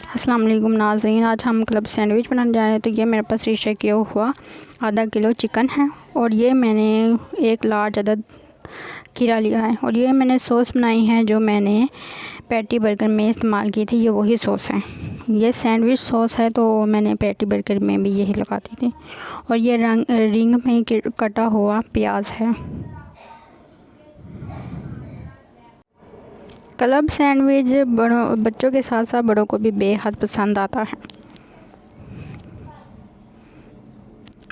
अस्सलाम वालेकुम नाज़रीन, आज हम क्लब सैंडविच बनाने जा रहे हैं। तो ये मेरे पास रीशे किया हुआ आधा किलो चिकन है और ये मैंने एक लार्ज अदद खीरा लिया है और ये मैंने सॉस बनाई है जो मैंने पैटी बर्गर में इस्तेमाल की थी। ये वही सॉस है, ये सैंडविच सॉस है तो मैंने पैटी बर्गर में भी यही लगाती थी। और ये रिंग में कटा हुआ प्याज है। क्लब सैंडविच बच्चों के साथ साथ बड़ों को भी बेहद पसंद आता है,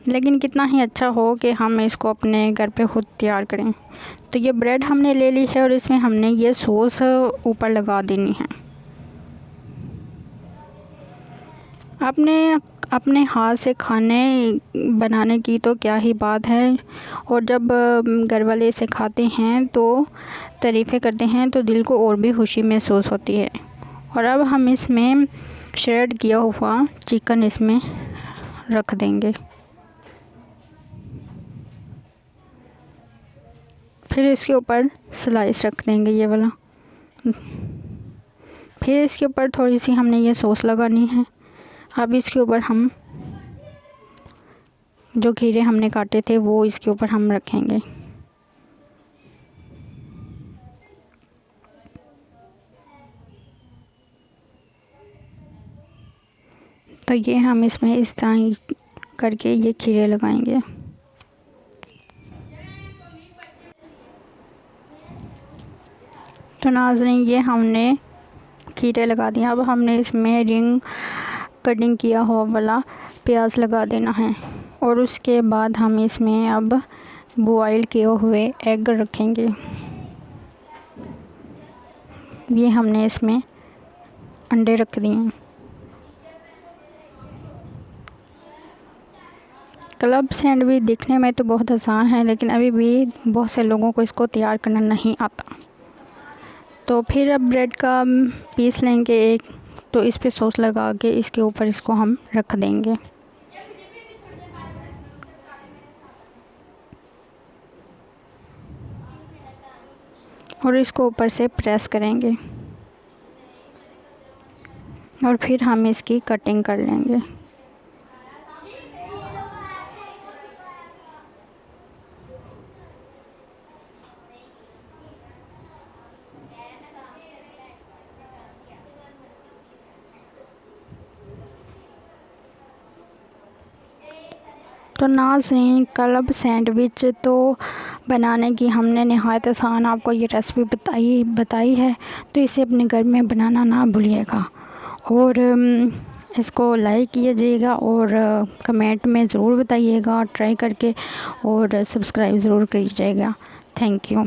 लेकिन कितना ही अच्छा हो कि हम इसको अपने घर पे ख़ुद तैयार करें। तो ये ब्रेड हमने ले ली है और इसमें हमने ये सॉस ऊपर लगा देनी है। अपने हाथ से खाने बनाने की तो क्या ही बात है, और जब घर वाले इसे खाते हैं तो तारीफ़ें करते हैं तो दिल को और भी खुशी महसूस होती है। और अब हम इसमें श्रेड किया हुआ चिकन इसमें रख देंगे। फिर इसके ऊपर स्लाइस रख देंगे ये वाला। फिर इसके ऊपर थोड़ी सी हमने ये सॉस लगानी है। अब इसके ऊपर हम जो खीरे हमने काटे थे वो इसके ऊपर हम रखेंगे। तो ये हम इसमें इस तरह करके ये खीरे लगाएंगे। तो नाज़रीन, ये हमने खीरे लगा दिए। अब हमने इसमें रिंग कटिंग किया हुआ वाला प्याज लगा देना है और उसके बाद हम इसमें अब बॉयल किए हुए एग रखेंगे। ये हमने इसमें अंडे रख दिए हैं। क्लब सैंडविच दिखने में तो बहुत आसान है, लेकिन अभी भी बहुत से लोगों को इसको तैयार करना नहीं आता। तो फिर अब ब्रेड का पीस लेंगे एक, तो इस पे सॉस लगा के इसके ऊपर इसको हम रख देंगे। और इसको ऊपर से प्रेस करेंगे और फिर हम इसकी कटिंग कर लेंगे। तो नाज़रीन, क्लब सैंडविच तो बनाने की हमने नहायत आसान आपको ये रेसिपी बताई है। तो इसे अपने घर में बनाना ना भूलिएगा और इसको लाइक कीजिएगा और कमेंट में ज़रूर बताइएगा ट्राई करके, और सब्सक्राइब ज़रूर कीजिएगा। Thank you.